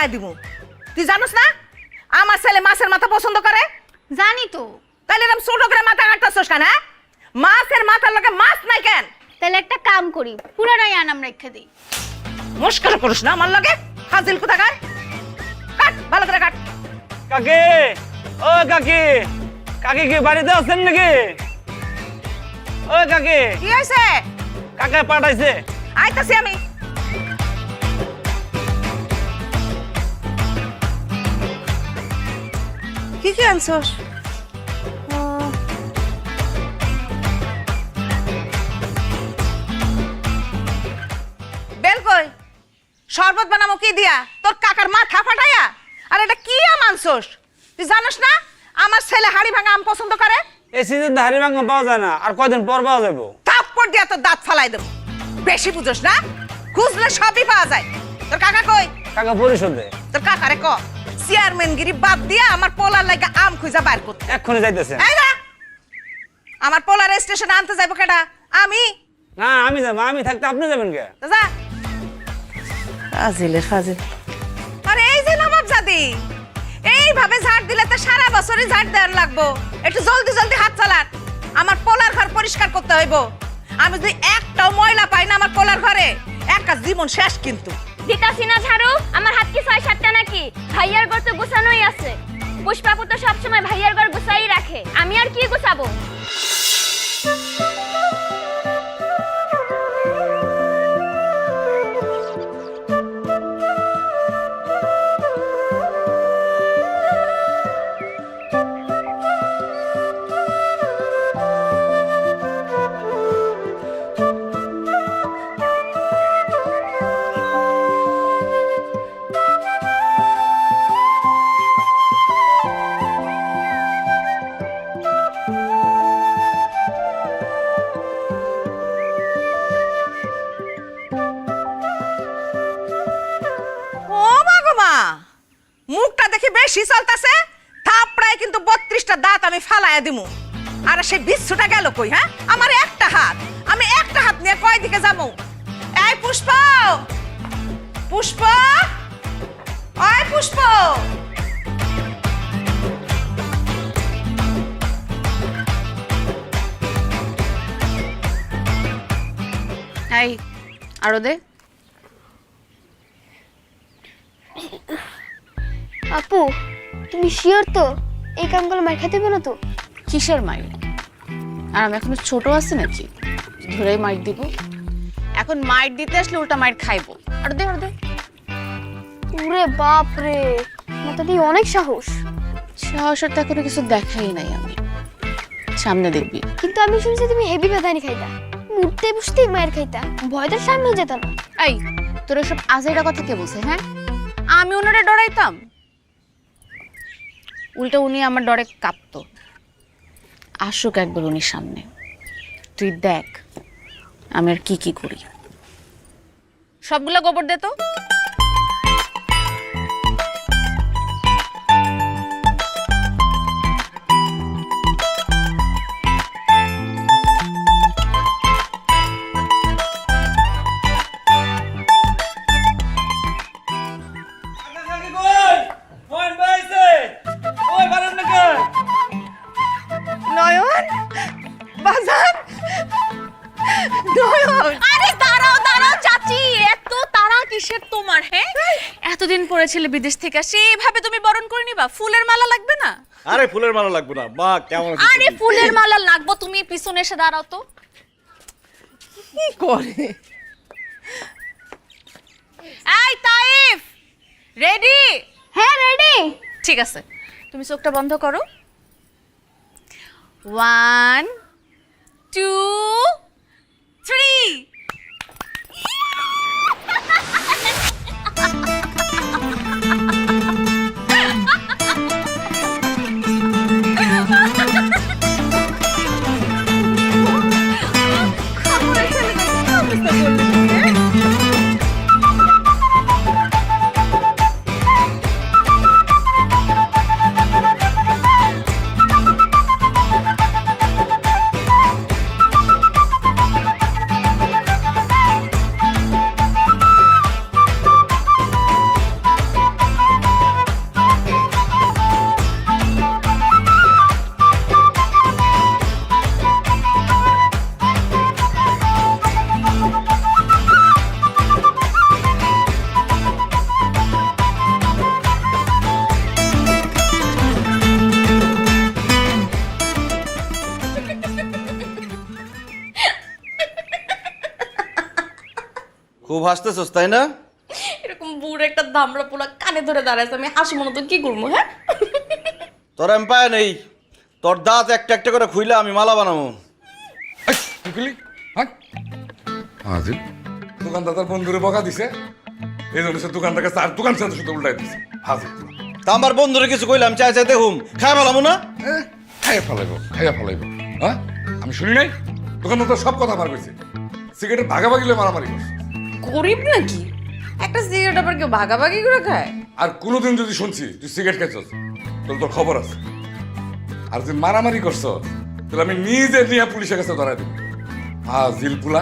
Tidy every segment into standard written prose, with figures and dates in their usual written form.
ফালায় দিব। তুই জানোস না আমার ছেলে মাছের মাথা পছন্দ করে? জানি তো। তাহলে এরকম ছোট করে মাথা কাটতেছস কেন? হ্যাঁ, মাছের মাথার লগে মাছ নাই কেন? তাহলে একটা কাম করি, পুরাটাই আনাম রেখে দিই। মুশকিল করিস না আমার লগে, ফাজিল কোথাকার। কাট, ভালো করে কাট। কাকি, ও কাকি, কাকি কি বাড়িতে আছেন নাকি? ও কাকি, কি হয়েছে? কাকা পাঠাইছে। আইতাছি আমি। কি কি আনছস? বেল কই? শরবত বানামো কি দিয়া? তোর কাকার মাথা ফাটাইয়া? আর এটা কি আম আনছস? তুই জানোস না আমার ছেলে হাড়ি ভাঙা আম পছন্দ করে? এই সিজনে হাড়ি ভাঙা পাওয়া যায় না, আর কয়দিন পর পাওয়া যাবো। থাপ্পড় দিয়া তোর দাঁত ফালাই দেবো। বেশি বুঝোস না, খুঁজলে সবই পাওয়া যায়। তোর কাকা কই? কাকা পরিশোধে। তোর কাকারে ক চেয়ারম্যানগিরি বাদ দিয়া আমার পোলার লাগা আম খুঁজা বাইর করতে। এক্ষুনি যাইতেছে। এই না, আমার পোলার স্টেশনে আনতে যাইবো কেডা? আমি? না আমি যাবো, আমি থাকতে আপনি যাবেন কে? তো যা। ফাজিলে ফাজিল। আরে এই যে নবাব জাদি, এইভাবে ঝাড় দিলে তো সারা বছরই ঝাড় দেওয়ার লাগবো। একটু জলদি জলদি হাত চালান, আমার পোলার ঘর পরিষ্কার করতে হইব। আমি যদি একটাও ময়লা পাই না আমার পোলার ঘরে, একা জীবন শেষ কিন্তু। দিতাছি না ঝাড়ু? আমার হাত কি ৬-৭টা নাকি? ভাইয়ার ঘর তো গোছানোই আছে। পুষ্পাপু তো সবসময় ভাইয়ার ঘর গোছাই রাখে, আমি আর কি গোছাবো? মুখটা দেখি বেশি চলতেছে, থাপড়ায় কিন্তু 32টা দাঁত আমি ফালাইয়া দিমু। আর সেই বিচ্ছুটা গেল কই? হ্যাঁ, আমার একটা হাত, আমি একটা হাত নিয়ে কয় দিকে যাবো? এই পুষ্প, পুষ্প, ওই পুষ্প, এই আরো দে। আপু, তুমি শিওর তো এই কামগুলো মার খেতে হবে না তো? কিসের মাইর? আর আমি এখনো ছোট আছি নাকি ধরেই মাইর দিব? এখন মাইর দিতে আসলে উল্টা মাইর খাইবো। আর দে, আর দে। ওরে বাপ রে, মাথাটি অনেক সাহস। সাহসের তো এখনো কিছু দেখাই নাই আমি, সামনে দেখবি। কিন্তু আমি শুনছি তুমি হেভি বেদানি খাইতা, মুড়তে বসতেই মায়ের খাইতা, ভয়টার সামনে যেত না। এই তোর এসব আজেরা কথা কে বলছে? হ্যাঁ, আমি ওনারে ডরাইতাম? উল্টা উনি আমার ডরে কাঁপতো। আসুক একবার উনির সামনে, তুই দেখ আমি আর কি কি করি। সবগুলা গোবর দে তো। নয়ন বাজান, নয়ন। আরে দাঁড়াও দাঁড়াও চাচি, এত তাড়া কিসের তোমার? হ্যাঁ, এতদিন পরে ছেলে বিদেশ থেকে আসে, এইভাবে তুমি বরণ করে নিবা? ফুলের মালা লাগবে না? আরে ফুলের মালা লাগবে না। মা কেমন আছিস? আরে ফুলের মালা লাগবে, তুমি পিছনে এসে দাঁড়াও তো। কি করে? এই তাইফ, রেডি? হ্যাঁ রেডি। ঠিক আছে, তুমি চোখটা বন্ধ করো। 1 2 3। খুব হাসতেছস তাই না? এরকম বুড়ো একটা দামড়া পোলা কানে ধরে দাঁড়াইছে, আমি হাসি মনে তো কি করবো? হ্যাঁ, তোর আমি পায় নেই, তোর দাঁত একটা একটা করে খুইলে আমি মালা বানাবো। হাজির দোকানদার বন্ধুরে বকা দিছে, এই জন্য সে দোকানদারকে চার দোকান সাথে শুধু উল্টাই দিছে। হাজির তা আমার বন্ধুরে কিছু কইলাম, চাই চাই দেখুম খাই ফেলামো না। খাইয়া ফেলাইব। হ্যাঁ, আমি শুনি নাই দোকানদার তো সব কথা বার কইছে, সিগারেটের ভাগাভাগি লয়ে মারামারি করছে। গরিব নাকি একটা সিগারেট আবার কেউ ভাগাভাগি করে খায়? আর কোনোদিন যদি শুনছি তুই সিগারেট খাইছস তাহলে তোর খবর আছে। আর তুই মারামারি করছ তাহলে আমি নিজে নিয়ে পুলিশের কাছে ধরাই দেব। হাজিল পুলা,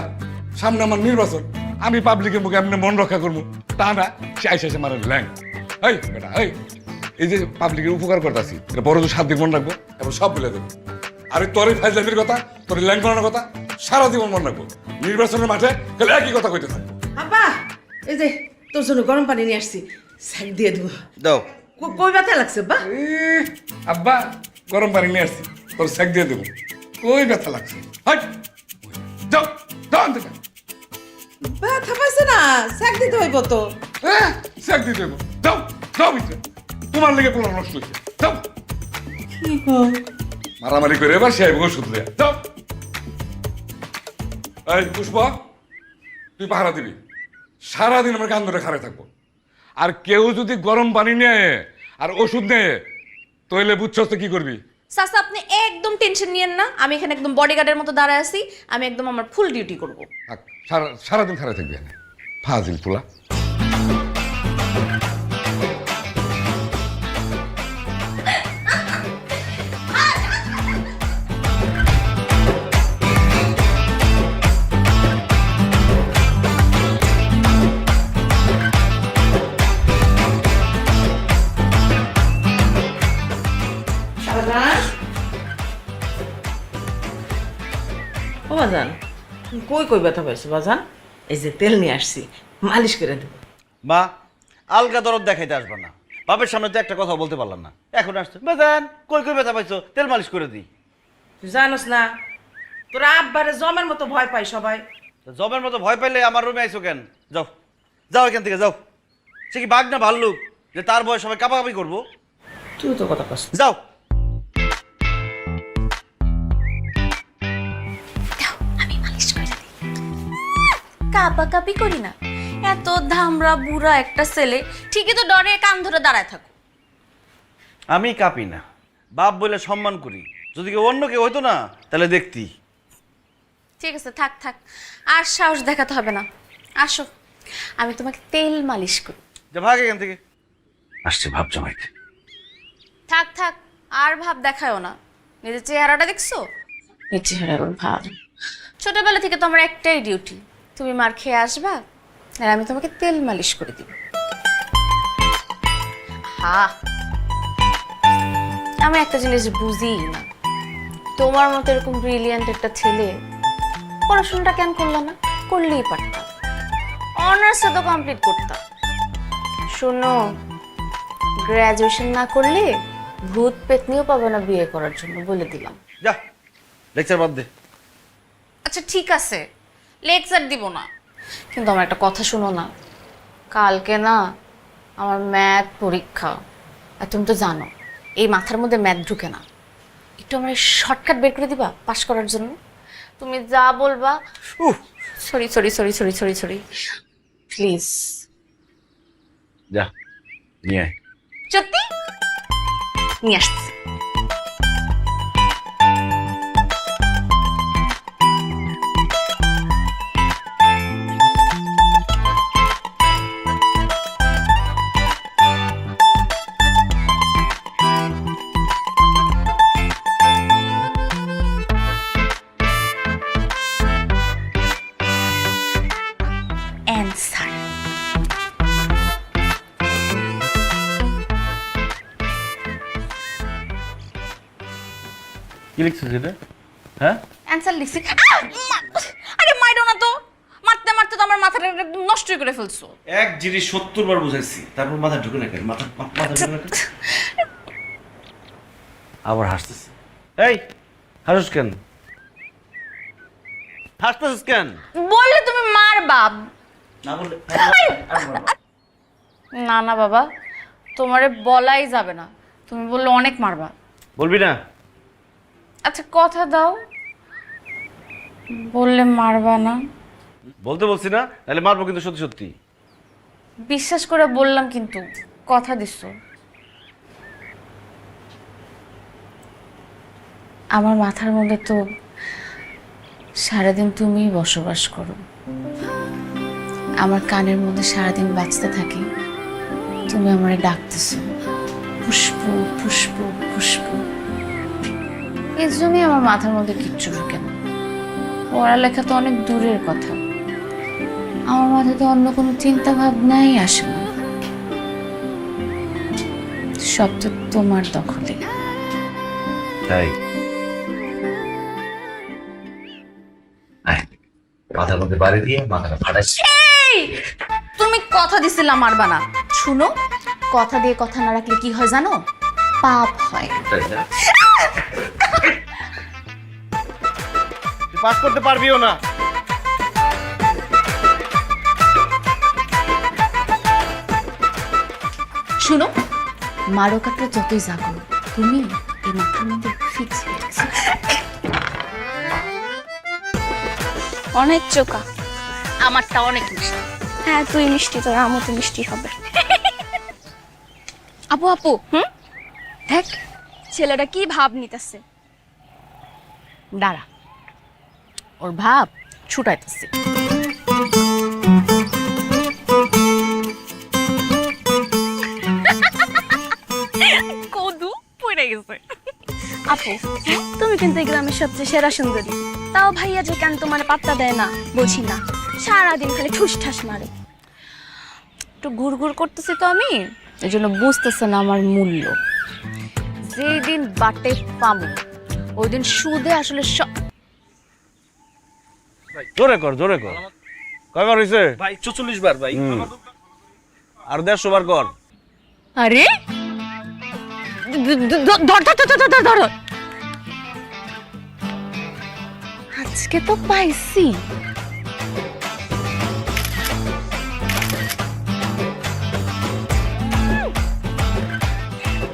সামনে আমার নির্বাচন, আমি পাবলিকের মুখে এমনি মন রক্ষা করবো তা না, সে আইসা মারেন ল্যাং। এই বেটা, এই যে পাবলিকের উপকার করতেছি, এটা বড় যে 7 দিন মনে রাখবো এবং সব বলে দেবো। আর তোর এই ফাইজলামির কথা, তোর ল্যাং করানোর কথা সারা জীবন মনে রাখবো। নির্বাচনের মাঠে তাহলে একই কথা কইতে থাকবো। আব্বা, এই যে তোর জন্য গরম পানি নিয়ে আসছি, স্যাক দিয়ে দেবো। দাও। কই ব্যথা লাগছে আব্বা? আব্বা গরম পানি নিয়ে আসছি, তোর স্যাক দিয়ে দেবো। কই ব্যথা লাগছে? হাট, যাও যাও থেকে। ব্যথা পাইছে না, স্যাক দিতে হইব তো। স্যাক দিয়ে দেবো, যাও যাও ভিতরে। তোমার লেগে পোলা নষ্ট হয়েছে, যাও। মারামারি করে এবার সে আইব ওষুধ দেয়া, যাও। এই পুষ্পা, তুই পাহারা দিবি, সারাদিন আমার কান ধরে খাড়ায় থাকবো। আর কেউ যদি গরম পানি নেয় আর ওষুধ নেয় তাহলে বুঝছস তো কি করবি? চাচা আপনি একদম টেনশন নিয়েন না, আমি এখানে একদম বডিগার্ডের মতো দাঁড়ায় আছি, আমি একদম আমার ফুল ডিউটি করব। থাক, সারাদিন খাড়ায় থাকবি এখানে, ফাজিল পোলা। ও বাজান, কই ব্যথা পাইছো বাজান? এই যে তেল নিয়ে আসছি, মালিশ করে দেবো। মা, আলগা দরদ দেখাইতে আসবা না। বাপের সামনে তো একটা কথা বলতে পারলাম না, এখন আসছো বেজান কই কই ব্যথা পাইছো, তেল মালিশ করে দিই। তুই জানোস না তোরা আব্বারে জমের মতো ভয় পাই সবাই। তো জবের মতো ভয় পাইলে আমার রুমে আইছো কেন? যাও যাও এখান থেকে যাও। সে কি বাঘ না ভাল্লুক যে তার বয়স সবাই কাপাকাপি করবো? তুই তো কথা কস। যাও। কাপাকাপি করি না, এত ধামরা বুড়া একটা ছেলে ঠিকই তো ডরে কান ধরে দাঁড়ায় থাকো। আমি কাঁপি না, বাপ বলে সম্মান করি। যদি কেউ অন্য কেউ হইতো না তাহলে দেখতি। ঠিক আছে, থাক থাক, আর সাহস দেখাতে হবে না। আসো, আমি তোমাকে তেল মালিশ করি। যা ভাগ এখান থেকে। আসছে ভাব জমাইতে। থাক থাক, আর ভাব দেখায়ও না। নিজের চেহারাটা দেখছো? এই চেহারার ভাব। ছোটবেলা থেকে তো আমার একটাই ডিউটি, তুমি মার খেয়ে আসবা আর আমি তোমাকে তেল মালিশ করে দিব। হ্যাঁ, আমি একটা জিনিস বুঝি না, তোমার মতো এরকম ব্রিলিয়ান্ট একটা ছেলে পড়াশোনাটা কেন করলো না? করলেই পারতাম, অনার্সটা তো কমপ্লিট করতাম। শোনো, গ্র্যাজুয়েশন না করলে ভূত পেতনিও পাবে না বিয়ে করার জন্য, বলে দিলাম। যা, লেকচার বাদ দে। আচ্ছা ঠিক আছে, লেকচার দিব না, কিন্তু আমার একটা কথা শোনো না। কালকে না আমার ম্যাথ পরীক্ষা, আর তুমি তো জানো এই মাথার মধ্যে ম্যাথ ঢুকে না। একটু আমার শর্টকাট বের করে দিবা পাস করার জন্য? তুমি যা বলবা। Sorry sorry sorry sorry sorry sorry, please. যা নিয়ে আয়। সত্যি নিয়ে আসছি। অ্যান্সার কি লিখছিস এটা? হ্যাঁ, অ্যান্সার লিখছি। আরে মাইরো না তো, মারতে মারতে তো আমার মাথাটা একদম নষ্টই করে ফেলছো। এক জিনিস 70 বার বুঝাইছি, তারপর মাথা ঢুকে না কেন? মাথা ঢুকে না কেন? আবার হাসতেছে। এই হাসিস কেন? হাসতেছিস কেন? বললে তুমি মারবা। না বললে না না বাবা, তোমারে বলাই যাবে না, তুমি বললে অনেক মারবা। বলবি না? আচ্ছা কথা দাও, বললে মারবা না। বলতে বলছি না, তাহলে মারবো কিন্তু সত্যি সত্যি। বিশ্বাস করে বললাম কিন্তু কথা দিচ্ছ। আমার মাথার মধ্যে তো সারাদিন তুমিই বসবাস করো, আমার কানের মধ্যে সারাদিন বাজতে থাকি তুমি আমারে ডাকতেছো পুষ্প পুষ্প পুষ্প। এর জন্যই আমার মাথার মধ্যে কিচ্ছু ঢুকে না। পড়ালেখা তো অনেক দূরের কথা, আমার মাথায় তো অন্য কোনো চিন্তা ভাবনাই আসে না, সব তো তোমার দখলে। তাই মাথার মধ্যে বাড়ি দিয়ে মাথাটা ফাটাইছি। তুমি কথা দিছিলা মারবা না। শুনো, কথা দিয়ে কথা না রাখলে কি হয় জানো? পাপ হয়। তুই পাস করতে পারবিও না। শুনো, মারো কাটলে যতই যা করো, তুমি এই মাথার মধ্যে ফিক্স হয়ে গেছো। অনেক চোকা। আমারটা অনেক মিষ্টি। হ্যাঁ তুই মিষ্টি, তোর আমও তো মিষ্টি হবে। আপু আপু, দেখ ছেলেটা কি ভাব নিতেছে। দাঁড়া, ওর ভাব ছুটাইতেছে। কদু পড়ে গেছে। আপু তুমি কিন্তু এই গ্রামের সবচেয়ে সেরা সুন্দরী, তাও ভাইয়া যে কেন তোমার পাত্তা দেয় না বুঝি না, সারাদিন খালি ঠুস ঠাস মারে। একটু ঘুরঘুর করতেছি তো আমি, এই জন্য বুঝতেছে না আমার মূল্য। যেদিন বাটে পাবো ওই দিন সুদে আসলে জোরে কর, জোরে কর। কয়বার হয়েছে? ভাই 44 বার ভাই। আর 150 বার কর। আরে ধর, আজকে তো পাইছি।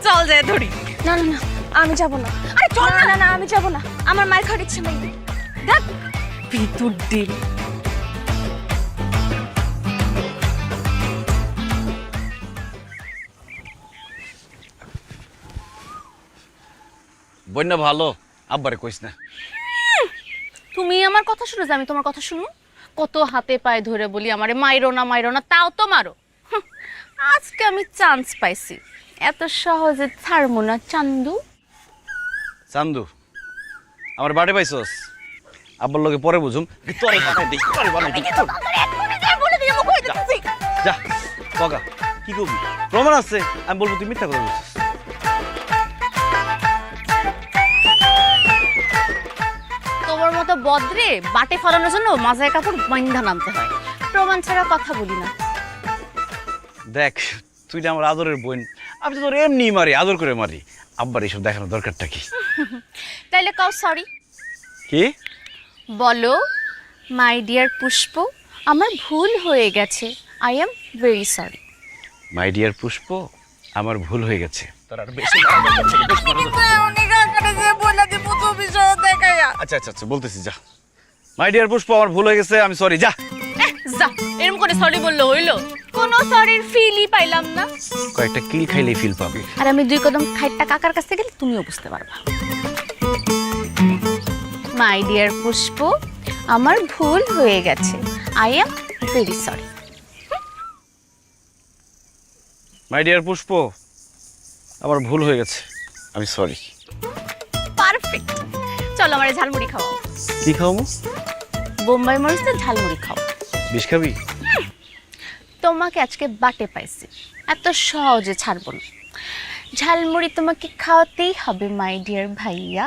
চল যায় ধরি। না না না আমি যাব না। আরে চল না। না না আমি যাব না, আমার মায়ের খাওয়ার ইচ্ছে নেই। দেখ ভিতর ডিল। বন্যা ভালো, আব্বারে কইস না। তুমি আমার কথা শুনো, যে আমি তোমার কথা শুনো? কত হাতে পায়ে ধরে বলি আমারে মাইরো না, তাও তো মারো। আজকে আমি চান্স পাইছি, এত সহজে ছাড়বো না। চান্দু চান্দু, আমার বাড়ি পাইছস? আব্বার লগে পরে বুঝুম। তোরে বানাই দেই, তোরে বানাই দেই। যা কগা, কি করবি? প্রমাণ আছে, আমি বলবো তুই মিথ্যা কথা বলছিস। তোমার মতো বদ্রে বাটে ফলানোর জন্য মাজায় কাপড় বান্ধা নামতে হয়, প্রমাণ ছাড়া কথা বলি না। দেখ, তুই যে আমার আদরের বোন, আমি তো তোর এমনি মারি, আদর করে মারি। আব্বার এইসব দেখানোর দরকারটা কি? তাইলে কাউ সরি কি বলো, মাই ডিয়ার পুষ্প, আমার ভুল হয়ে গেছে, I am very sorry. My dear Pushpa, আমার ভুল হয়ে গেছে। তোর আর বেশি আচ্ছা আচ্ছা আচ্ছা বলতেছি, যা। মাই ডিয়ার পুষ্প, আমার ভুল হয়ে গেছে, আমি সরি। যা যা, এরকম করে সরি বললো হইলো? কোনো সরির ফিলই পাইলাম না। কয়েকটা কিল খাইলেই ফিল পাবি। আর আমি 2 কদম খাইটটা কাকার কাছে গেলে তুমিও বুঝতে পারবা। মাই ডিয়ার পুষ্প, আমার ভুল হয়ে গেছে, I am very sorry. My dear Pushpa, আমার ভুল হয়ে গেছে, আমি সরি। পারফেক্ট। চলো আমারে ঝালমুড়ি খাওয়াও। কি খাওয়াবো? বোম্বাই মরিচের ঝালমুড়ি খাও। বিষ খাবি? তোমাকে আজকে বাটে পাইছি, এত সহজে ছাড়বো না। ঝালমুড়ি তোমাকে খাওয়াতেই হবে মাই ডিয়ার ভাইয়া।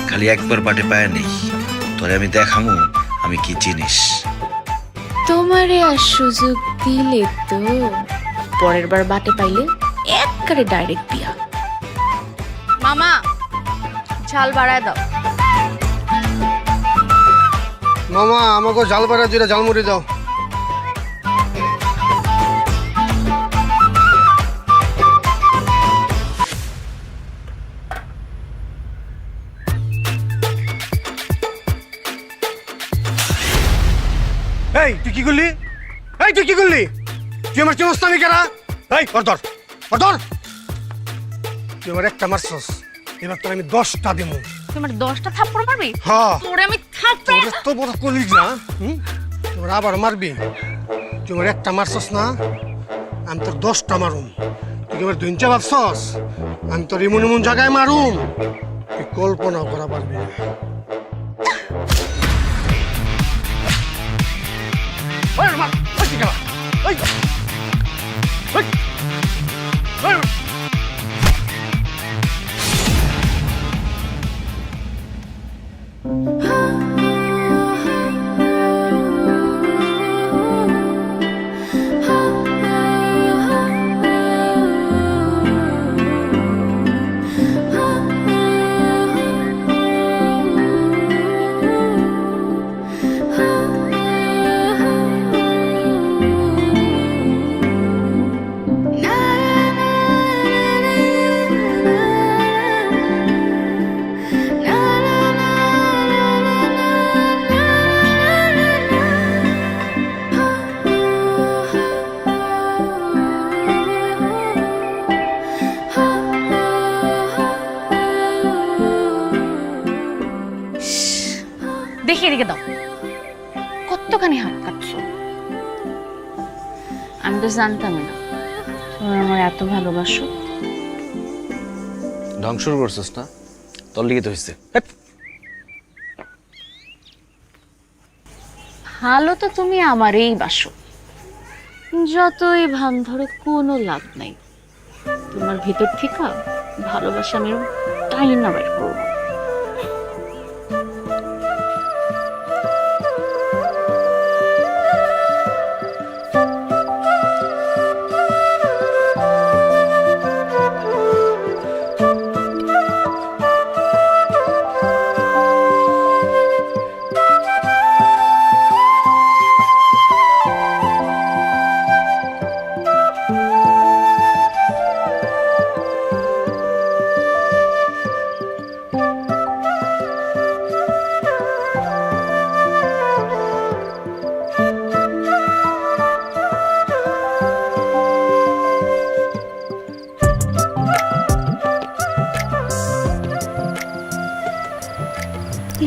খালি একবার বাটে পায় নেই, তোরে আমি দেখামু আমি কি জিনিস। তোমারে আর সুযোগ দিলে তো পরের বার বাটে পাইলে একবারে ডাইরেক্ট বিয়া। মামা ঝাল বাড়ায় দাও। মামা আমাকে জাল পাড়া দুইটা জালমুড়ি দাও। এই তুই কি করলি? এই তুই কি করলি? তুই আমার চিনস না কেনা? এই ধর তুই আমার একটা মারছস, এবার তোর আমি 10টা দেবো। তোমার 10টা থাপ্পড় মারবি? হ্যাঁ তোরে আমি থাপ্পড়। তোর তো বড় কলিজ না, তোর আবার মারবি। তুই আমার একটা মারছস না, আমি তোর 10টা মারুম। তুই আমার 2টা ভাবছস, আমি তোর এমন এমন জায়গায় মারুম তুই কল্পনাও করা পারবি না। দেখি এদিকে দাও, কতখানি হাত কাটছো। আমি তো জানতামই না তুমি আমার এত ভালোবাসো। ঢং শুরু করছিস না, তোর লিখিত হয়েছে। ভালো তো তুমি আমারই বাসো, যতই ভান ধরে কোনো লাভ নাই। তোমার ভিতর থেকে ভালোবাসা আমি তাই না বের করবো।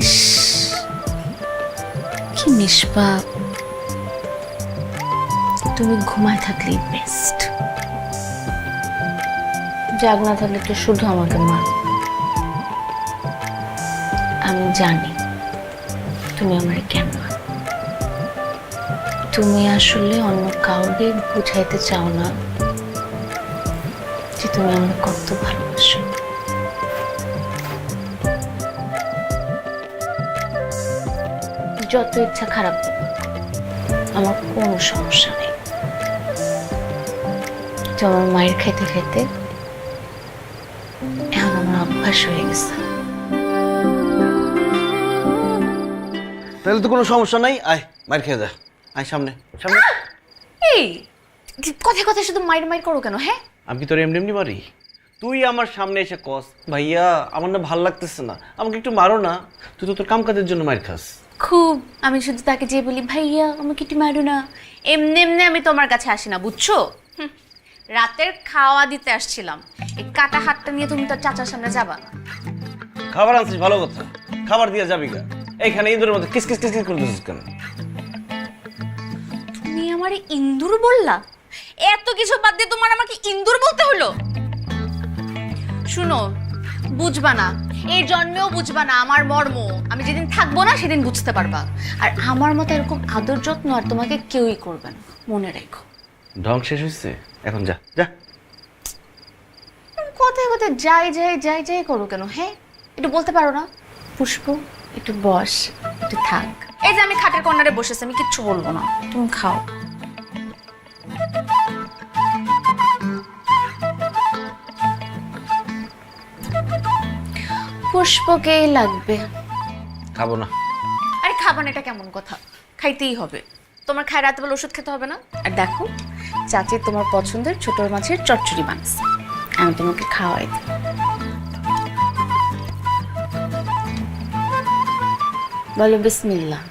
ইস, কি নিষ্পাপ। তুমি ঘুমায় থাকলেই বেস্ট, জাগ না থাকলে তো শুধু আমাকে মার। আমি জানি তুমি আমার কেন মার। তুমি আসলে অন্য কাউকে বুঝাইতে চাও না যে তুমি আমাকে কত ভালোবাসো। যত ইচ্ছা খারাপ, আমার কোনো সমস্যা নেই। তোমার মায়ের খেতে খেতে এখন আমার অভ্যাস হয়ে গেছে। তাহলে তো কোনো সমস্যা নাই, আয় মার খেয়ে যা, আয় সামনে সামনে। এই কথায় কথায় শুধু মাইর মাইর করো কেন? হ্যাঁ, আমি কি তোর এমনি এমনি মারি? তুই আমার সামনে এসে কস ভাইয়া আমার না ভাল লাগতেছে না, আমাকে একটু মারো না। তুই তো তোর কাম কাজের জন্য মার খাস। খুব আমি শুধু তাকে যে বলি ভাইয়া আমাকে একটু মারো না, এমনি এমনি আমি তোমার কাছে আসি না, বুঝছো? রাতের খাওয়া দিতে আসছিলাম, এই কাটা হাতটা নিয়ে তুমি তোর চাচার সামনে যাবা না। খাবার আনছিস ভালো কথা, খাবার দিয়ে যাবি গা। এইখানে ইঁদুরের মতো কিস কিস কিস কিস করতেছিস কেন? তুমি আমারে ইন্দুর বললা? এত কিছু বাদ দিয়ে তোমার আমাকে ইন্দুর বলতে হলো? শুনো, বুঝবা না, এই জন্মেও বুঝবা না আমার মর্ম। আমি যেদিন থাকবো না সেদিন বুঝতে পারবা। আর আমার মতো এরকম আদর যত্ন আর তোমাকে কেউই করবে না, মনে রেখো। ঢং শেষ হয়েছে, এখন যা যা। কোথায় কোথায় যাই যাই যাই যাই করো কেন? হ্যাঁ, একটু বলতে পারো না? পুষ্প একটু বস, একটু থাক। এই যে আমি খাটের কর্নারে বসেছি, আমি কিচ্ছু বলবো না, তুমি খাও। পুষ্পকেই লাগবে। খাবো না। আরে খাবা না, এটা কেমন কথা? খাইতেই হবে। তোমার খায় রাতে বেলা ওষুধ খেতে হবে না? আর দেখো, চাচি তোমার পছন্দের ছোট মাছের চচ্চড়ি বানাচ্ছে, আমি তোমাকে খাওয়াই দিই। বলো বিসমিল্লাহ।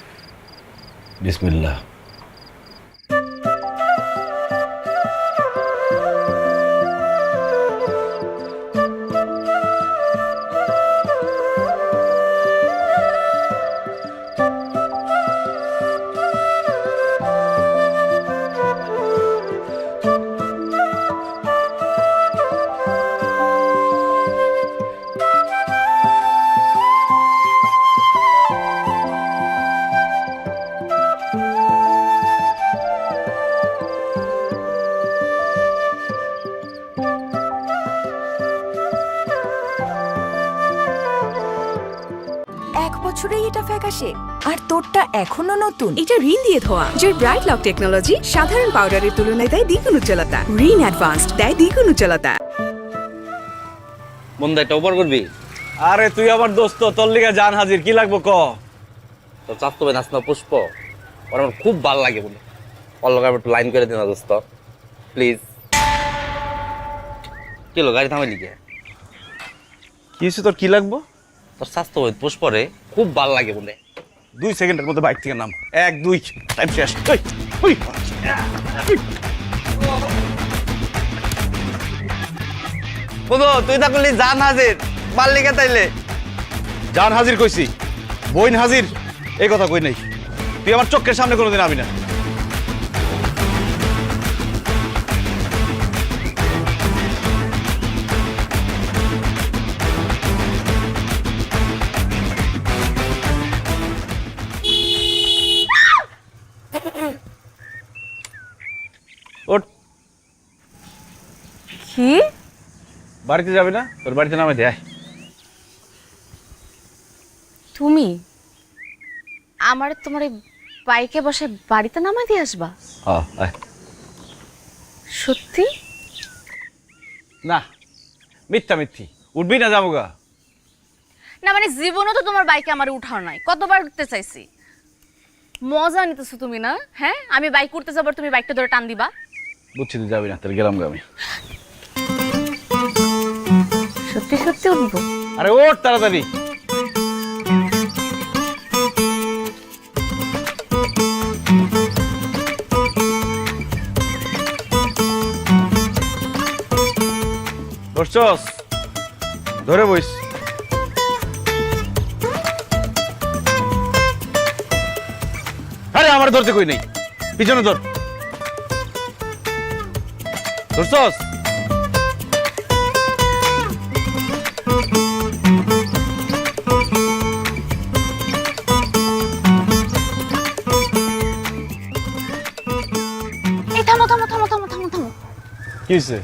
বিসমিল্লাহ। এক বছরেই এটা ফ্যাকাশে আর তোরটা এখনো নতুন। এটা রিন দিয়ে ধোয়া জয় ব্রাইট লক টেকনোলজি সাধারণ পাউডারের তুলনায় দেয় দ্বিগুণ উজ্জ্বলতা। রিন অ্যাডভান্সড দেয় দ্বিগুণ উজ্জ্বলতা। বন্ধু একটা উপর করবি? আরে তুই আমার দোস্ত, তোর লিগা জান হাজির, কি লাগবো ক? তো চাপ তো নাচ না পুষ্প, ওর আমার খুব ভালো লাগে বলে। ওর লোক একটু লাইন করে দিন না দোস্ত, প্লিজ। কি হলো, গাড়ি থামাইলি কে? কি হয়েছে তোর, কি লাগবো? তোর স্বাস্থ্য পুষ্পরে খুব ভালো লাগে বলে। 2 সেকেন্ডের মধ্যে বাইক থেকে নাম। 1 2 টাইম শেষ। ওই বন্ধু তুই তা করলি জান হাজির, পারলি কে তাইলে? জান হাজির কইছি, বইন হাজির এই কথা কই নাই। তুই আমার চোখের সামনে কোনোদিন আবি না। ওঠ। কি বাড়িতে যাবি না? তোর বাড়িতে নামে দেয়। তুমি আমার তোমার এই বাইকে বসে বাড়িতে নামাই দিয়ে আসবা? সত্যি? না, মিথ্যা মিথ্যি। উঠবি না, যাবো গা। না মানে জীবনও তো তোমার বাইকে আমার উঠাও নাই, কতবার উঠতে চাইছি। মজা নিতেছো তুমি না? হ্যাঁ, আমি বাইক উঠতে যাবো, তুমি বাইকটা ধরে টান দিবা। বুঝছি তুই যাবি না, তোর গেলাম গা আমি। সত্যি সত্যি উঠবো? আরে ওঠ তাড়াতাড়ি। বসছস? ধরে বইস। আরে আমার ধরতে কই নেই, পিছনে ধর। ধরছস? এই থামো থামো থামো থামো থামো থামো। কি হয়েছে?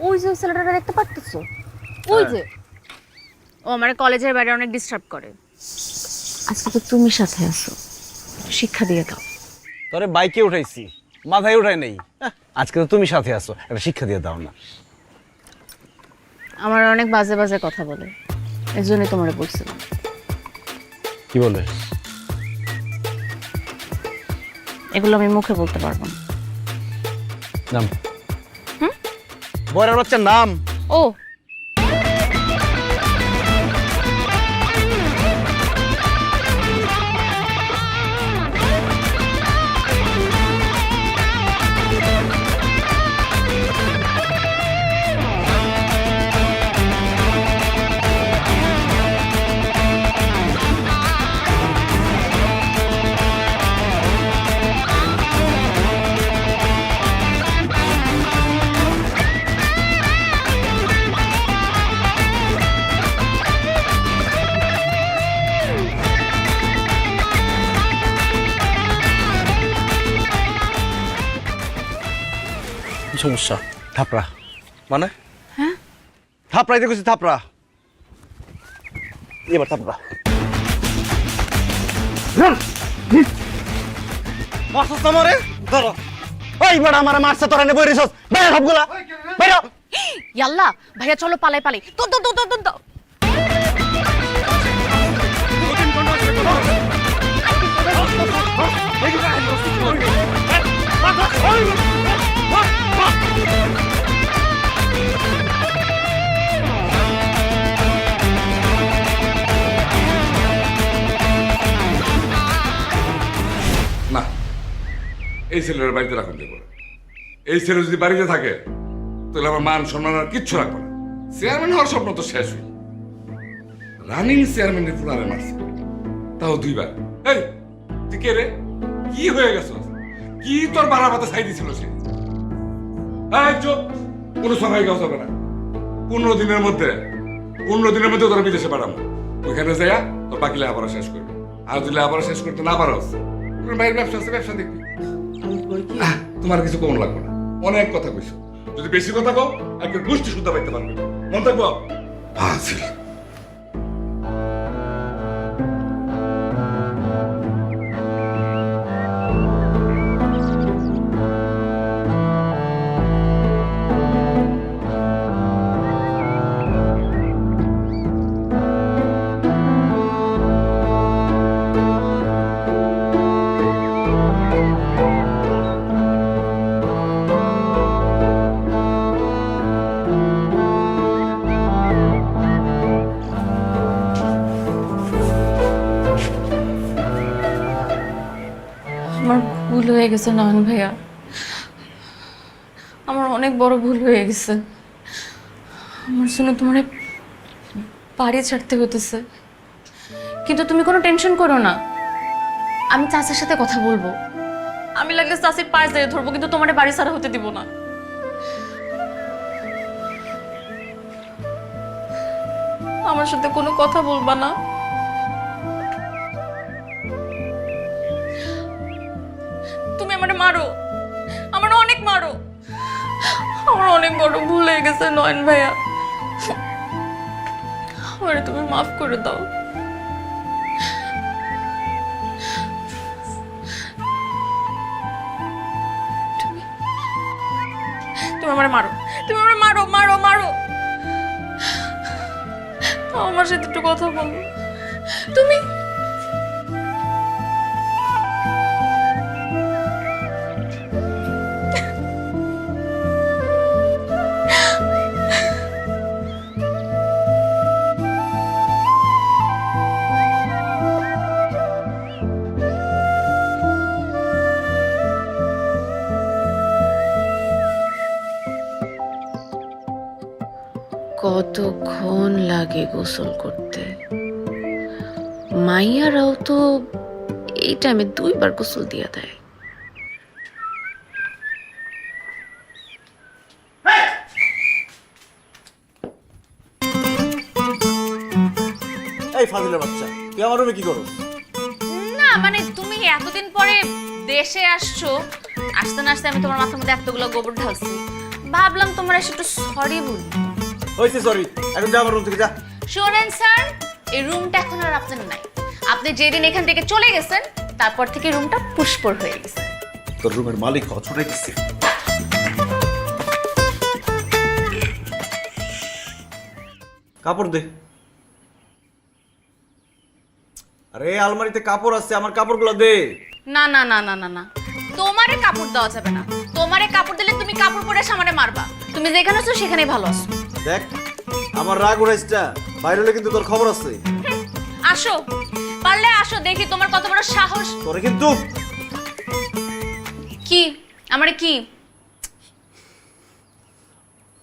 ওই যে ছেলেটা দেখতে পারতেছো? ওই যে ও আমার কলেজের বাইরে অনেক ডিস্টার্ব করে। আজকে তো তুমি সাথে আছো, শিক্ষা দিয়ে দাও। তোরে বাইকে উঠাইছি, মাথায় উঠাই নেই। আজকে তো তুমি সাথে আছো, একটা শিক্ষা দিয়ে দাও না। আমার অনেক বাজে বাজে কথা বলে, এই জন্যই তোমারে বলছিলাম। কি বলে? এগুলো আমি মুখে বলতে পারবো না। নাম? বড় বাচ্চার নাম? ও সমস্যা? থাপড়া মানে? হ্যাঁ, থাপড়াইতে গেছি, থাপড়া। এবার থাপড়া। মারছস না মারে? ধরো। ওই বড় আমারে মারছে, তোরা নে বইরিছস। বাইরে সবগুলা। বাইরে। ইয়াল্লা ভাইয়া চলো পালাই পালাই। তো তো তো তো তো না, এই ছেলের বাড়িতে রাখুন দেবো না। এই ছেলে যদি বাড়িতে থাকে তাহলে আমার মান সম্মান আর কিচ্ছু রাখবো না। চেয়ারম্যান হওয়ার স্বপ্ন তো শেষ হই। রানিং চেয়ারম্যানের ফুলারে মারছে, তাও 2 বার। এই তুই কে রে? কি হয়ে গেছ? কি তোর বাড়া পাতা ছাই দিছিল সে? এই চুপ, কোনো সময় গাছ হবে না। 15 দিনের মধ্যে তোরা বিদেশে পাঠাবো। ওইখানে যাইয়া তোর বাকি লেখাপড়া শেষ করবি। আর যদি লেখাপড়া শেষ করতে না পারস, তোর বাইরের ব্যবসা আছে, ব্যবসা দেখবি। তোমার কিছু কমন লাগবে না, অনেক কথা কইছো। যদি বেশি কথা কও একবার গোষ্ঠী শুদ্ধ পাইতে পারবে। মন থাকবো ফাজিল। আমার ভুল হয়ে গেছে নয়ন ভাইয়া, আমার অনেক বড় ভুল হয়ে গেছে। আমার জন্য তোমার বাড়ি ছাড়তে হতেছে, কিন্তু তুমি কোনো টেনশন করো না। আমি চাচার সাথে কথা বলবো, আমি লাগলে চাচির পায়ে যেয়ে ধরবো, কিন্তু তোমার বাড়ি ছাড়া হতে দিব না। আমার সাথে কোনো কথা বলবা না। তুমি আমারে মারো, আমার অনেক মারো, আমার অনেক বড় ভুল হয়ে গেছে নয়ন ভাইয়া, আমারে তুমি মাফ করে দাও। তুমি আমারে মারো, তুমি আমারে মারো মারো মারো, আমার সাথে একটু কথা বলো। তুমি কতক্ষণ লাগে গোসল করতে? মাইয়ারাও তো এই টাইমে 2 বার গোসল দিয়া দেয়। এই ফাজিলের বাচ্চা, তুই আমার রুমে কি করো? না মানে তুমি এতদিন পরে দেশে আসছো, আসতে না আসতে আমি তোমার মাথার মধ্যে এতগুলো গোবর ঢালছি, ভাবলাম তোমার এসে একটু সরি বলি। হয়েছে সরি, এখন যা আমার রুম থেকে যা। শোনেন স্যার, এই রুমটা এখন আর আপনার নাই। আপনি যেদিন এখান থেকে চলে গেছেন তারপর থেকে রুমটা পুষ্পর হয়ে গেছে। তোর রুমের মালিক হওয়া ছুটে দিচ্ছে। কাপড় দে। আরে আলমারিতে কাপড় আছে, আমার কাপড়গুলো দে। না না না না না না, তোমারে কাপড় দেওয়া যাবে না। তোমারে কাপড় দিলে তুমি কাপড় পরে সামনে মারবা। তুমি যেখানে আছো সেখানেই ভালো আছো। দেখ আমার রাগ উড়াইছটা, বাইরে হলে কিন্তু তোর খবর আছে। আসো, পারলে আসো, দেখি তোমার কত বড় সাহস। তোরে কিন্তু কি আমারে কি?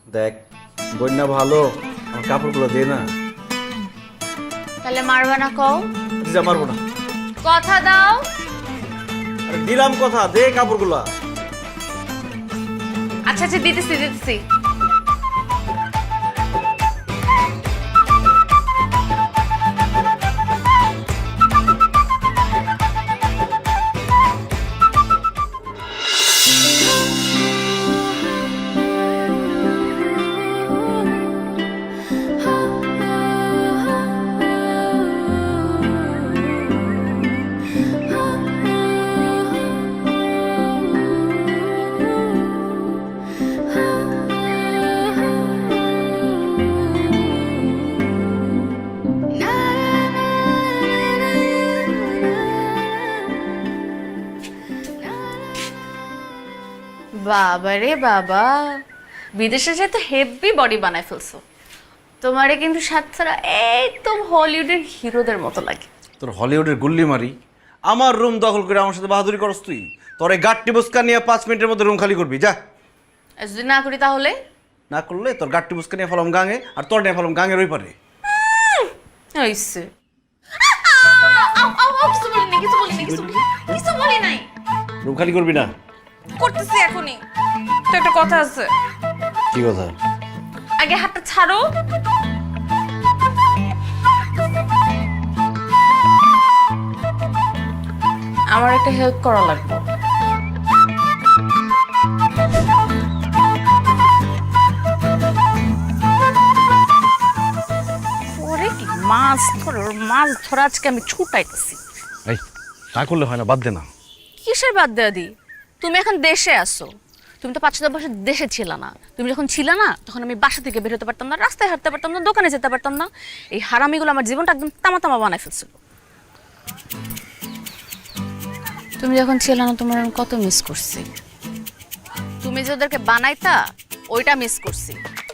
দেখ বন্যা ভালো, আমার কাপড়গুলো দে না। তাহলে মারবা না কও? যা মারবো না। কথা দাও। আরে দিলাম কথা, দে কাপড়গুলা। আচ্ছা আচ্ছা, দিতেছি দিতেছি। বাবা রে বাবা, বিদেশে যেতে হেভি বডি বানায় ফেলছো। তোমারে কিন্তু সাতছাড়া একদম হলিউডের হিরোদের মতো লাগে। তোর হলিউডের গুল্লি মারি, আমার রুম দখল করে আমার সাথে বাহাদুরি করস তুই? তোর এই গাট্টি বুস্কা নিয়ে 5 মিনিটের মধ্যে রুম খালি করবি, যা। আর যদি না করি তাহলে? না করলে তোর গাট্টি বুস্কা নিয়ে ফেলাম গাঙে, আর তোর নিয়ে ফেলাম গাঙের ওই পারে। হইছে। কিছু বলি নাই। রুম খালি করবি না? করতেছি এখনই। তো একটা কথা আছে। কি কথা? আগে হাতটা ছাড়ো। আমার একটা হেল্প করা লাগবে। ওরে কি মাছ ধরা আজকে আমি ছুটাইতেছি। এই তা করলে হয় না, বাদ দে না। কিসের বাদ দেয়া দি? তুমি এখন দেশে আসো, তুমি তো 5-7 বছর দেশে ছিল না। তুমি যখন ছিল না তখন আমি বাসা থেকে বের হতে পারতাম না, রাস্তায় হাঁটতে পারতাম না, দোকানে যেতে পারতাম না। এই হারামিগুলো আমার জীবনটা একদম তামা তামা বানাই ফেলছিল। তুমি যখন ছিল না তোমার আমি কত মিস করছি। তুমি যে ওদেরকে বানাইতা ওইটা মিস করছি।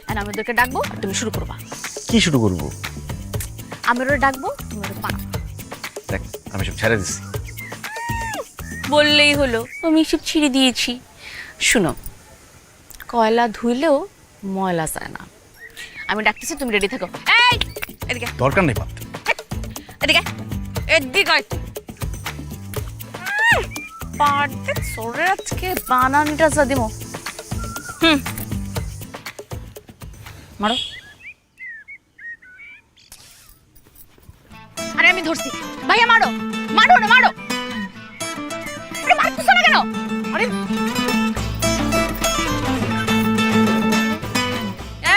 আর আমি ওদেরকে ডাকবো আর তুমি শুরু করবা। কি শুরু করবো? আমি ওরা ডাকবো, তুমি ওরা বানাবো। দেখ আমি সব ছেড়ে দিছি। বললেই হলো, আমি সব ছিঁড়ে দিয়েছি। শুনো, কয়লা ধুইলেও ময়লা যায় না। আমি ডাকতেছি, তুমি রেডি থাকো। এই এদিকে, দরকার নেই বাদ। এদিকে, এদিকে আয় তুই। পারতে সরে আজকে বানানিটা যা দিমো। মারো। আরে আমি ধরছি ভাইয়া, মারো মারো না, মারো। আরে মারতেছ না কেন? আরে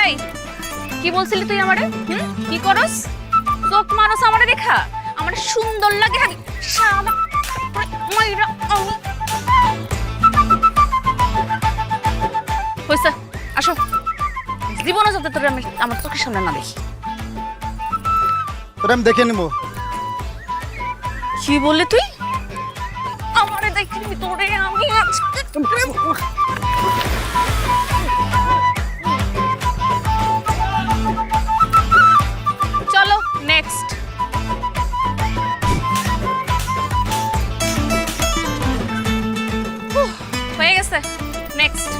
এই কি বলছিলি তুই আমারে? কি করস? চোখ মারস আমারে দেখা? আমার সুন্দর লাগে হাগি শালা মাইরা। হইছে, আসো। জীবনে যাতে তোরে আমি আমার চোখের সামনে না দেখি। তোরা আমি দেখে নেবো। কি বললি তুই? আমারে দেখিনি তোরে আমি আজকে। চলো নেক্সট। হয়ে গেছে, নেক্সট।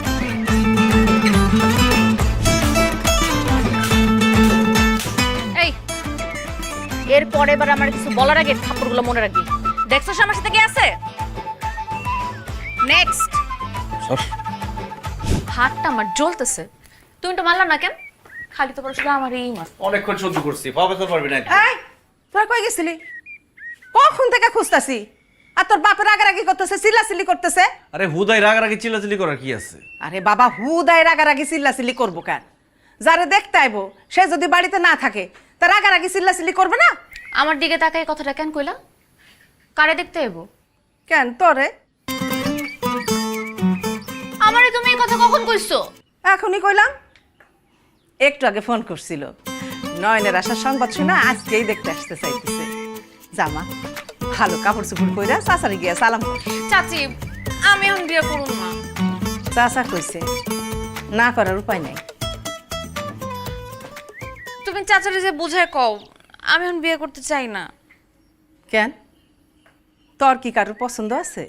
এই এরপরে এবার আমার কিছু বলার আগে থাপ্পড়গুলো মনে রাখবি। দেখছো আমার সাথে কি আছে? নেক্সট। হাতটা আমার জ্বলতেছে, তুমি তো মারলা না কেন? খালি তো শুধু আমার এই মার। অনেকক্ষণ সহ্য করছি, বাবা তোর পারবি না। এই তোরা কই গেছিলি? কখন থেকে খুঁজতাছি, আর তোর বাপের রাগারাগি করতেছে, চিল্লাচিল্লি করতেছে। আরে হুদাই রাগারাগি চিল্লাচিল্লি করার কি আছে? আরে বাবা, হুদায় রাগারাগি চিল্লাচিল্লি করবো কেন? যারে দেখতে আইবো সে যদি বাড়িতে না থাকে তা রাগারাগি চিল্লাচিল্লি করবে না? আমার দিকে তাকাই কথাটা কেন কইলা? কারে দেখতে এবো? কেন তোরে? আমারে তুমি এই কথা কখন কইছো? এখনই কইলাম, একটু আগে ফোন করছিল। নয়নের আসার সংবাদ শুনে আজকেই দেখতে আসতে চাইতেছে। জামা ভালো কাপড় চোপড় কইরা চাচারে গিয়া সালাম কর। চাচি আমি এখন বিয়ে করুম না। চাচা কইছে না করার উপায় নাই। তুমি চাচারে যে বুঝায় কও আমি এখন বিয়ে করতে চাই না। কেন, তোর কি কারোর পছন্দ আছে?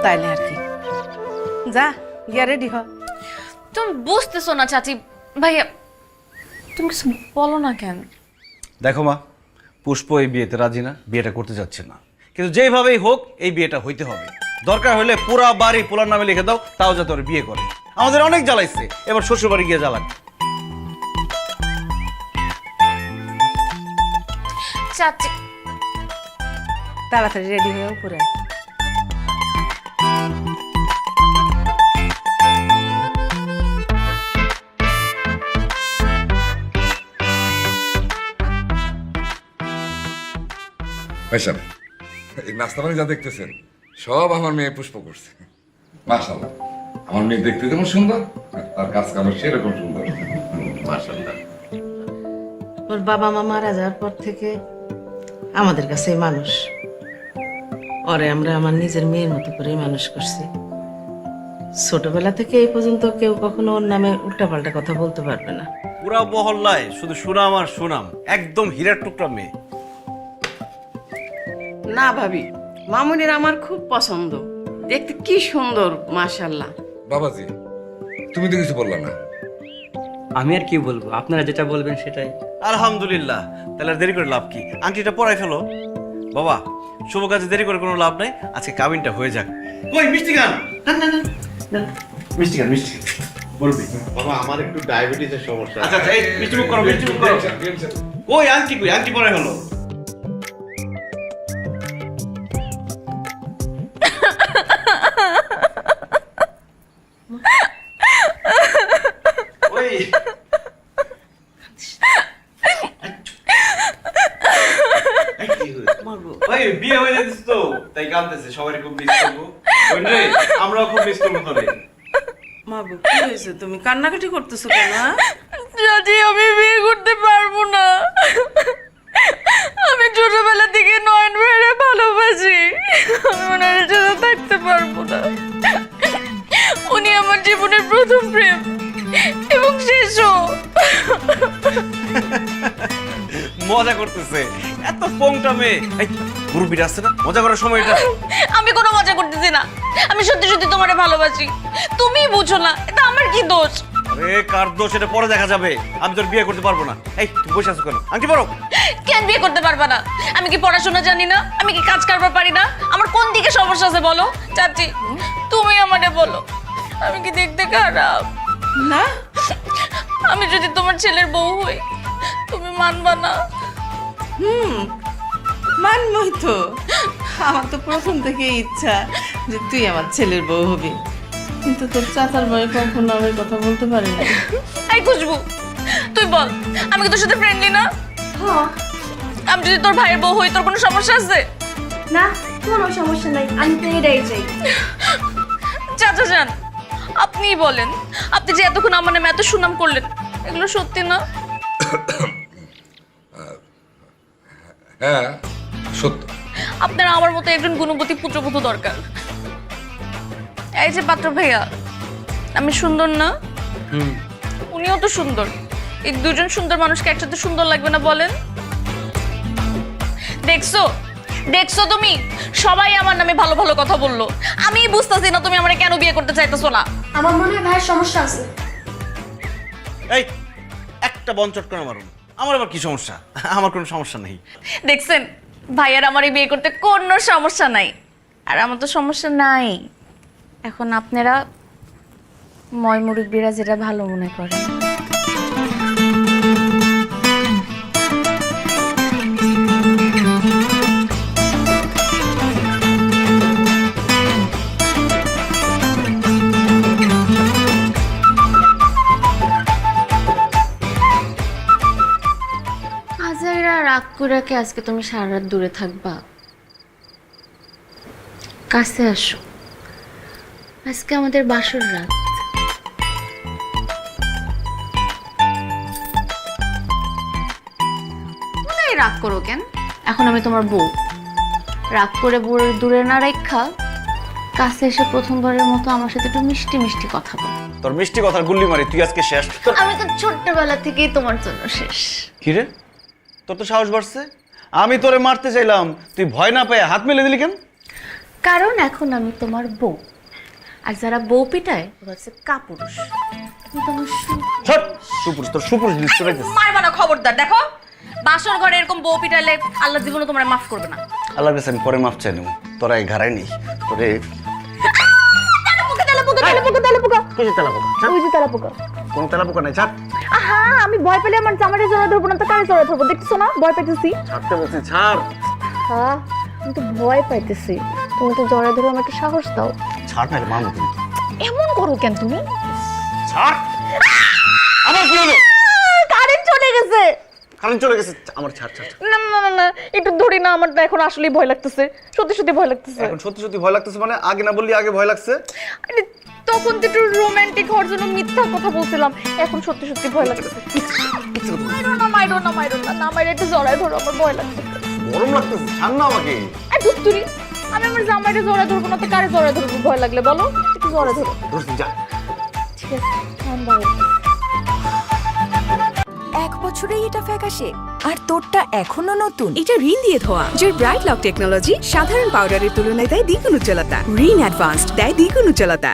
তাইলে আর কি, যা গিয়া রেডি হ। তুমি বুঝতেছো না চাচি। ভাইয়া তুমি কিছু বলো না কেন? দেখো মা, পুষ্প এই বিয়েতে রাজি না, বিয়েটা করতে যাচ্ছে না। কিন্তু যেভাবেই হোক এই বিয়েটা হইতে হবে। দরকার হলে পুরা বাড়ি পোলার নামে লিখে দাও, তাও যাতে ওর বিয়ে করে। আমাদের অনেক জ্বালাইছে, এবার শ্বশুর বাড়ি গিয়ে জ্বালাক। চাচি তাড়াতাড়ি রেডি হয়ে উপরে আয়। ভাইসাব, এই নাস্তা পানি যা দেখতেছেন সব আমার মেয়ে পুষ্প করছে। মাশাআল্লাহ আমার মেয়ে দেখতে যেমন সুন্দর তার কাজ কাম সেরকম সুন্দর। মাশাআল্লাহ। ওর বাবা মা মারা যাওয়ার পর থেকে আমাদের কাছে মানুষ, ওরে আমরা আমার নিজের মেয়ের মতো করে মানুষ করছি। ছোটবেলা থেকে এই পর্যন্ত কেউ কখনো ওর নামে উল্টাপাল্টা কথা বলতে পারবে না। পুরা মহল্লায় শুধু সুনাম আর সুনাম, একদম হীরার টুকরা মেয়ে। না ভাবি, মামুনির আমার খুব পছন্দ, দেখতে কি সুন্দর মাশাআল্লাহ। বাবাজি তুমি তো কিছু বললা না। আমি আর কি বলবো, আপনারা যেটা বলবেন সেটাই। আলহামদুলিল্লাহ, তাহলে আর দেরি করে লাভ কি? আংটিটা পরাই ফেলো বাবা, শুভ কাজে দেরি করে কোনো লাভ নাই, আজকে কাবিনটা হয়ে যাক। কই মিষ্টি গান? মিষ্টি গান, মিষ্টি গান বলবি? বাবা আমার একটু ডায়াবেটিসের সমস্যা। আচ্ছা আচ্ছা, এই মিষ্টি মুখ করো, মিষ্টি মুখ করো। কই আংটি, কই আংটি পরাই হলো? ওই ভাই বিয়ে হয়ে যাচ্ছে তো তাই কাঁদতেছে, সবাই খুব মিস করবো। রে আমরাও খুব মিস করবো তোরে। মাগো কি হয়েছে, তুমি কান্নাকাটি করতেছো কেন? চাচি আমি বিয়ে করতে পারবো না। আমি ছোটবেলা থেকে নয়ন ভাইরে ভালোবাসি, আমি ওনার সাথে থাকতে পারবো না। উনি আমার জীবনের প্রথম প্রেম এবং শেষও। মজা করতেছে, এত পোংটা মেয়ে। এই গ্রুপিটা আসছে না, মজা করার সময় এটা। আমি কোনো মজা করতেছি না, আমি সত্যি সত্যি তোমারে ভালোবাসি, তুমি বুঝো না, এটা আমার কি দোষ? আরে কার দোষ এটা পরে দেখা যাবে, আমি তোর বিয়ে করতে পারবো না। এই তুই বসে আছো কেন? আংটি পরো। কেন বিয়ে করতে পারবা না? আমি কি পড়াশোনা জানি না? আমি কি কাজ কারবার পারি না? আমার কোন দিকে সমস্যা আছে বলো চাচি, তুমি আমারে বলো, আমি কি দেখতে খারাপ? না, আমি যদি তোমার ছেলের বউ হই তুমি মানবা না? মানবই তো, আমার তো প্রথম থেকে ইচ্ছা যে তুই আমার ছেলের বউ হবি, কিন্তু তোর চাচার বউ কখনো আমি কথা বলতে পারি না। এই খুশবু, তুই বল, আমি কি তোর সাথে ফ্রেন্ডলি না? আমি যদি তোর ভাইয়ের বউ হই তোর কোনো সমস্যা আছে? না, কোনো সমস্যা নাই, আমি তো এটাই চাই। চাচা যান, আপনিই বলেন, আপনি যে এতক্ষণ আমার নামে এত সুনাম করলেন, এগুলো সত্যি না? হ্যাঁ সত্য। আপনার আমার মতো একজন গুণবতী পুত্রবধূ দরকার। এই যে পাত্র ভাইয়া, আমি সুন্দর না? উনিও তো সুন্দর, এই দুজন সুন্দর মানুষকে একসাথে সুন্দর লাগবে না বলেন? দেখছো দেখছো তুমি, সবাই আমার নামে ভালো ভালো কথা বললো, আমি বুঝতেছি না তুমি আমারে কেন বিয়ে করতে চাইতেছো না। আমার মনে হয় ভাইয়ের সমস্যা আছে। এই একটা বঞ্চট করে মারুন, আমার আবার কি সমস্যা? আমার কোনো সমস্যা নেই। দেখছেন, ভাইয়ার আমার এই বিয়ে করতে কোনো সমস্যা নাই, আর আমার তো সমস্যা নাই। এখন আপনারা ময় মুরব্বীরা যেটা ভালো মনে করেন। আজাইরা রাগ করে কি আজকে তুমি সারা রাত দূরে থাকবা? কাছে আসো, আজকে আমাদের বাসর রাত। কোথায় রাগ করো কেন? এখন আমি তোমার বউ, রাগ করে বউর দূরে না রেখা কাছে এসে প্রথমবারের মতো আমার সাথে একটু মিষ্টি মিষ্টি কথা বল। তোর মিষ্টি কথার গুল্লি মারি, তুই আজকে শেষ। আমি তো ছোট্টবেলা থেকেই তোমার জন্য শেষ। কি রে, তোর তো সাহস বাড়ছে? আমি তোরে মারতে চাইলাম, তুই ভয় না পেয়ে হাত মেলে দিলি কেন? কারণ এখন আমি তোমার বউ, আর যারা বউ পিটায় ওরা হচ্ছে কাপুরুষ। তুমি তো আমার ছাড়, সুপুরুষ, তোর সুপুরুষ লিস্ট রাখছিস। মারবা না, খবরদার। দেখো, বাসর ঘরে এরকম বউ পিটাইলে আল্লাহ জীবনে তোমার মাফ করবে না। আল্লাহর কাছে আমি পরে মাফ চাই নেব, তোরা এই ঘাড়াই নেই তোরে। কোনো তেলা পোকা নাই, ছাড়। আহা, আমি ভয় পেলে আমার জামারে জড়া ধরবো না তো কারে জড়া ধরবো? দেখতেছো না ভয় পাইতেছি। ছাড়তে বলছি, ছাড়। হ্যাঁ, আমি তো ভয় পাইতেছি, তুমি তো জড়া ধরে আমাকে সাহস দাও। ছাড় না রে মামু, তুমি এমন করো কেন তুমি? ছাড়। আমার কি হলো? কারেন্ট চলে গেছে। কারেন্ট চলে গেছে, আমার ছাড় ছাড়। না না না না, একটু ধরি না, আমার তো এখন আসলেই ভয় লাগতেছে, সত্যি সত্যি ভয় লাগতেছে। এখন সত্যি সত্যি ভয় লাগতেছে মানে? আগে না বললি আগে ভয় লাগছে? আরে তখন তো একটু রোমান্টিক হওয়ার জন্য মিথ্যা কথা বলছিলাম, এখন সত্যি সত্যি ভয় লাগতেছে। মাইরো না, না মাইরে একটু জড়ায় ধরো, আমার ভয় লাগছে। গরম লাগতেছে, ছাড় না আমাকে। ধুত্তুরি, আমি আমার জামাইরে জড়ায় ধরবো না তো কারে জড়ায় ধরবো ভয় লাগলে বলো? একটু জড়ায় ধরো। যা। ঠিক আছে, ঠান্ডা হয়ে গেছে। 1 বছরেই এটা ফ্যাকাশে আর তোরটা এখনো নতুন। এটা রিন দিয়ে ধোয়া, যার ব্রাইট লক টেকনোলজি সাধারণ পাউডারের তুলনায় দেয় দ্বিগুণ উজ্জ্বলতা। রিন অ্যাডভান্সড দেয় দ্বিগুণ উজ্জ্বলতা।